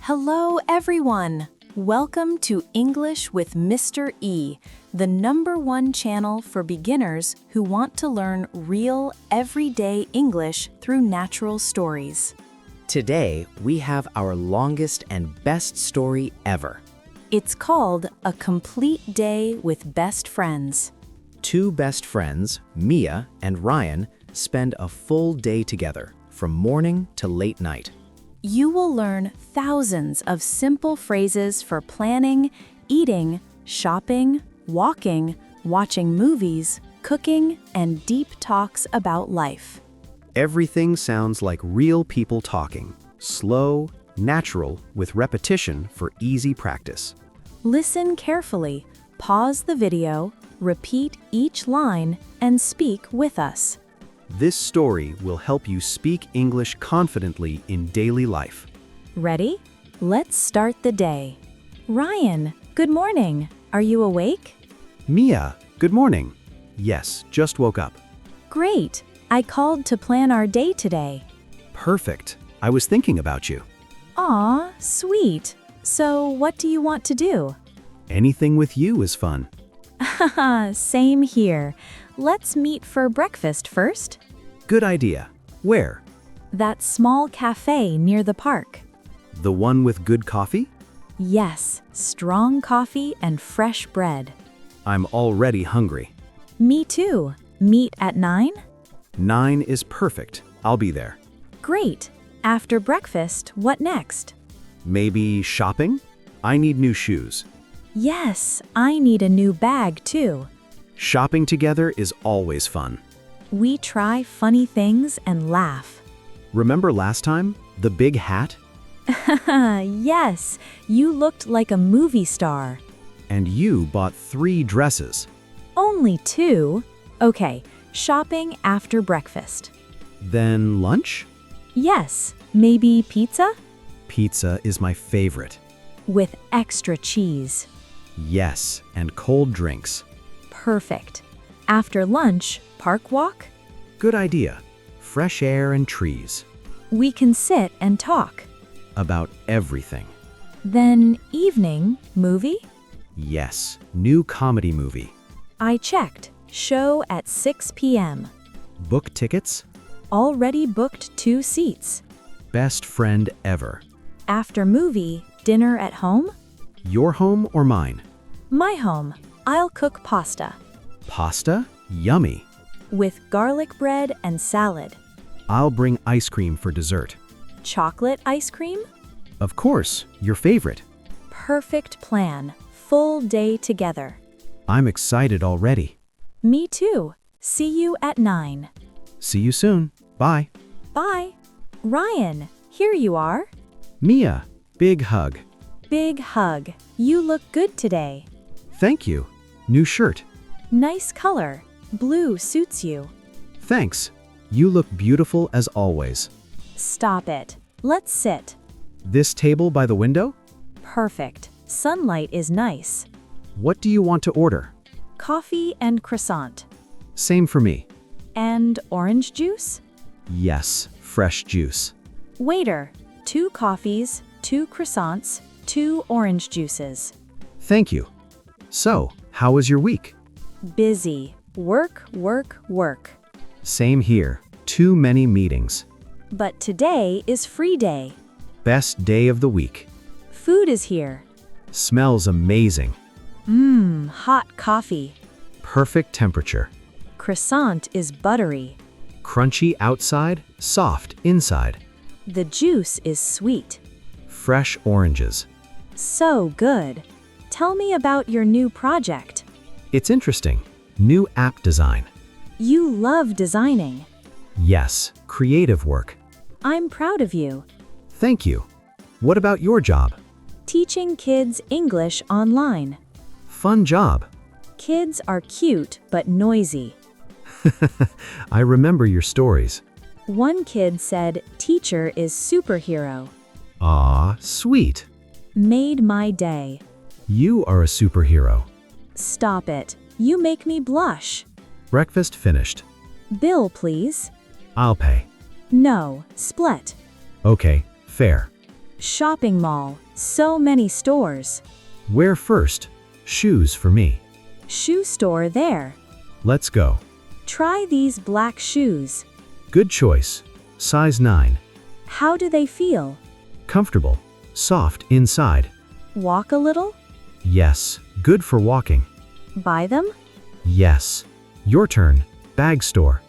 Hello, everyone! Welcome to English with Mr. E, the #1 channel for beginners who want to learn real, everyday English through natural stories. Today, we have our longest and best story ever. It's called A Complete Day with Best Friends. Two best friends, Mia and Ryan, spend a full day together, from morning to late night. You will learn thousands of simple phrases for planning, eating, shopping, walking, watching movies, cooking, and deep talks about life. Everything sounds like real people talking, slow, natural, with repetition for easy practice. Listen carefully, pause the video, repeat each line, and speak with us. This story will help you speak English confidently in daily life. Ready? Let's start the day. Ryan, good morning. Are you awake? Mia, good morning. Yes, just woke up. Great. I called to plan our day today. Perfect. I was thinking about you. Aw, sweet. So what do you want to do? Anything with you is fun. Haha, same here. Let's meet for breakfast first. Good idea. Where? That small cafe near the park. The one with good coffee? Yes, strong coffee and fresh bread. I'm already hungry. Me too. Meet at 9? 9 is perfect. I'll be there. Great. After breakfast, what next? Maybe shopping? I need new shoes. Yes, I need a new bag too. Shopping together is always fun. We try funny things and laugh. Remember last time? The big hat? Yes, you looked like a movie star. And you bought 3 dresses. Only 2? Okay, shopping after breakfast. Then lunch? Yes, maybe pizza? Pizza is my favorite. With extra cheese. Yes, and cold drinks. Perfect. After lunch, park walk? Good idea. Fresh air and trees. We can sit and talk. About everything. Then evening, movie? Yes, new comedy movie. I checked. Show at 6 p.m. Book tickets? Already booked 2 seats. Best friend ever. After movie, dinner at home? Your home or mine? My home. I'll cook pasta. Pasta? Yummy. With garlic bread and salad. I'll bring ice cream for dessert. Chocolate ice cream? Of course, your favorite. Perfect plan. Full day together. I'm excited already. Me too. See you at 9. See you soon. Bye. Bye. Ryan, here you are. Mia, big hug. Big hug. You look good today. Thank you. New shirt. Nice color. Blue suits you. Thanks. You look beautiful as always. Stop it. Let's sit. This table by the window? Perfect. Sunlight is nice. What do you want to order? Coffee and croissant. Same for me. And orange juice? Yes, fresh juice. Waiter, 2 coffees, 2 croissants, 2 orange juices. Thank you. So, how was your week? Busy. Work, work, work. Same here. Too many meetings. But today is free day. Best day of the week. Food is here. Smells amazing. Hot coffee. Perfect temperature. Croissant is buttery. Crunchy outside, soft inside. The juice is sweet. Fresh oranges. So good. Tell me about your new project. It's interesting. New app design. You love designing. Yes, creative work. I'm proud of you. Thank you. What about your job? Teaching kids English online. Fun job. Kids are cute but noisy. I remember your stories. One kid said, "Teacher is superhero." Aw, sweet. Made my day. You are a superhero. Stop it. You make me blush. Breakfast finished. Bill, please. I'll pay. No, split. Okay, fair. Shopping mall, so many stores. Where first? Shoes for me. Shoe store there. Let's go. Try these black shoes. Good choice. Size 9. How do they feel? Comfortable. Soft inside. Walk a little? Yes. Good for walking. Buy them? Yes. Your turn. Bag store.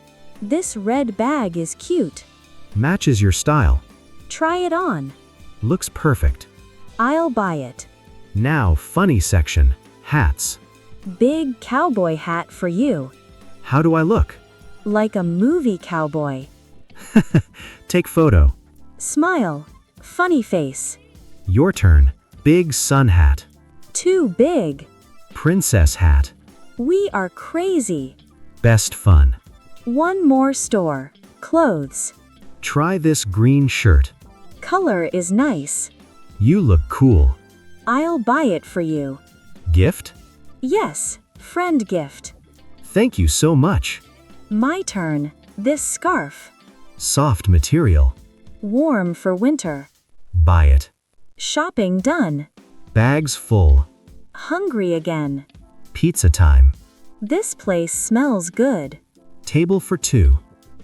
This red bag is cute. Matches your style. Try it on. Looks perfect. I'll buy it. Now, funny section. Hats. Big cowboy hat for you. How do I look? Like a movie cowboy. Take photo. Smile. Funny face. Your turn. Big sun hat. Too big. Princess hat. We are crazy. Best fun. One more store. Clothes. Try this green shirt. Color is nice. You look cool. I'll buy it for you. Gift? Yes, friend gift. Thank you so much. My turn. This scarf. Soft material. Warm for winter. Buy it. Shopping done. Bags full. Hungry again. Pizza time. This place smells good. Table for 2.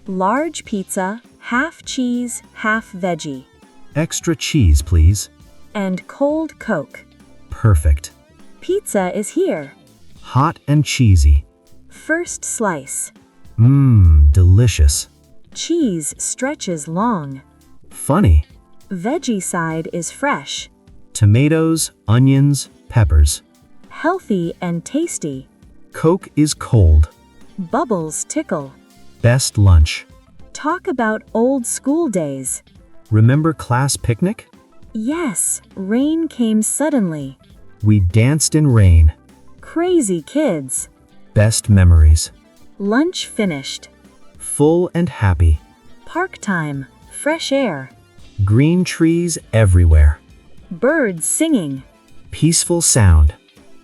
Large pizza, half cheese, half veggie. Extra cheese, please. And cold Coke. Perfect. Pizza is here. Hot and cheesy. First slice. Mmm, delicious. Cheese stretches long. Funny. Veggie side is fresh. Tomatoes, onions, peppers. Healthy and tasty. Coke is cold. Bubbles tickle. Best lunch. Talk about old school days. Remember class picnic? Yes, rain came suddenly. We danced in rain. Crazy kids. Best memories. Lunch finished. Full and happy. Park time. Fresh air. Green trees everywhere. Birds singing. Peaceful sound.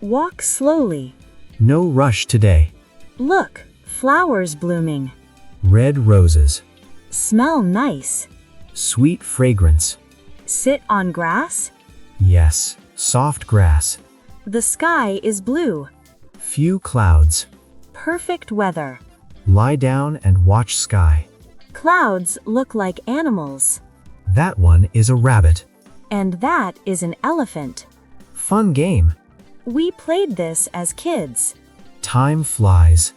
Walk slowly. No rush today. Look, flowers blooming. Red roses. Smell nice. Sweet fragrance. Sit on grass. Yes, soft grass. The sky is blue. Few clouds. Perfect weather. Lie down and watch sky. Clouds look like animals. That one is a rabbit. And that is an elephant. Fun game. We played this as kids. Time flies.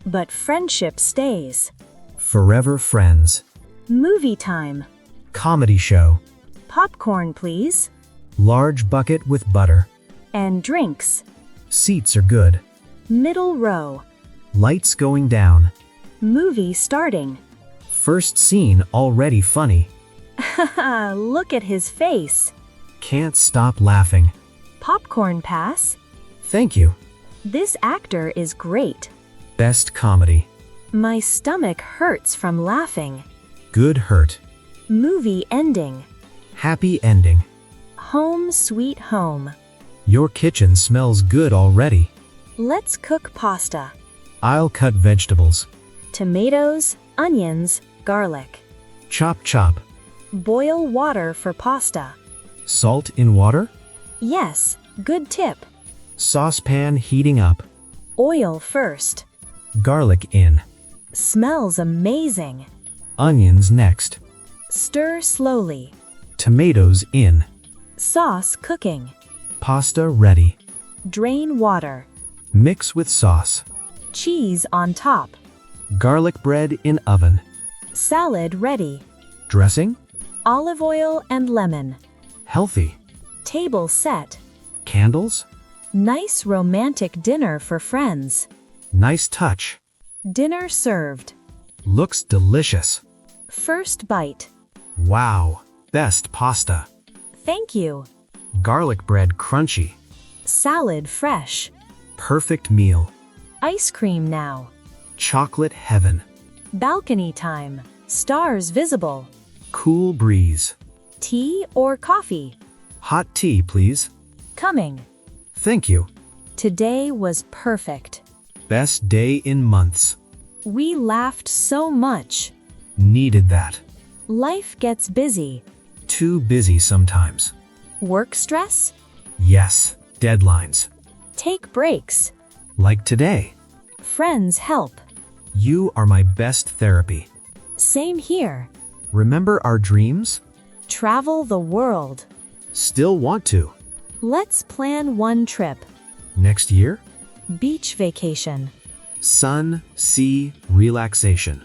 But friendship stays. Forever friends. Movie time. Comedy show. Popcorn, please. Large bucket with butter. And drinks. Seats are good. Middle row. Lights going down. Movie starting. First scene already funny. Haha, look at his face. Can't stop laughing. Popcorn pass. Thank you. This actor is great. Best comedy. My stomach hurts from laughing. Good hurt. Movie ending. Happy ending. Home sweet home. Your kitchen smells good already. Let's cook pasta. I'll cut vegetables. Tomatoes, onions, garlic. Chop chop. Boil water for pasta. Salt in water. Yes, good tip. Saucepan heating up. Oil first. Garlic in. Smells amazing. Onions next. Stir slowly. Tomatoes in. Sauce cooking. Pasta ready. Drain water. Mix with sauce. Cheese on top. Garlic bread in oven. Salad ready. Dressing. Olive oil and lemon. Healthy. Table set. Candles. Nice romantic dinner for friends. Nice touch. Dinner served. Looks delicious. First bite. Wow. Best pasta. Thank you. Garlic bread crunchy. Salad fresh. Perfect meal. Ice cream now. Chocolate heaven. Balcony time. Stars visible. Cool breeze. Tea or coffee? Hot tea, please. Coming. Thank you. Today was perfect. Best day in months. We laughed so much. Needed that. Life gets busy. Too busy sometimes. Work stress? Yes, deadlines. Take breaks. Like today. Friends help. You are my best therapy. Same here. Remember our dreams? Travel the world. Still want to. Let's plan one trip. Next year? Beach vacation. Sun, sea, relaxation.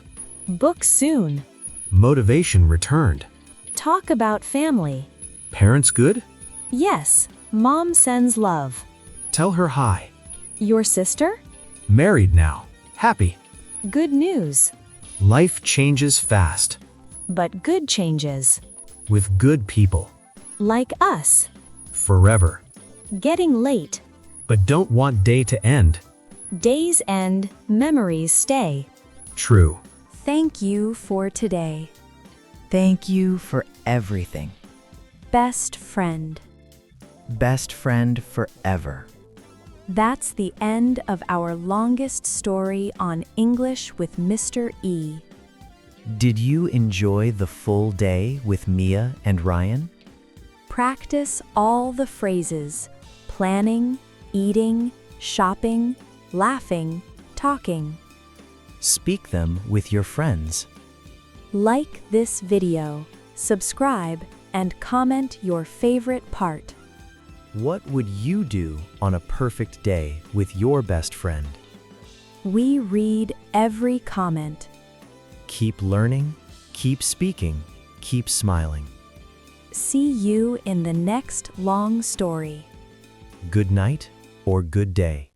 Book soon. Motivation returned. Talk about family. Parents good? Yes, Mom sends love. Tell her hi. Your sister? Married now. Happy. Good news. Life changes fast. But good changes. With good people. Like us. Forever. Getting late. But don't want day to end. Days end, memories stay. True. Thank you for today. Thank you for everything. Best friend. Best friend forever. That's the end of our longest story on English with Mr. E. Did you enjoy the full day with Mia and Ryan? Practice all the phrases: planning, eating, shopping, laughing, talking. Speak them with your friends. Like this video, subscribe, and comment your favorite part. What would you do on a perfect day with your best friend? We read every comment. Keep learning, keep speaking, keep smiling. See you in the next long story. Good night or good day.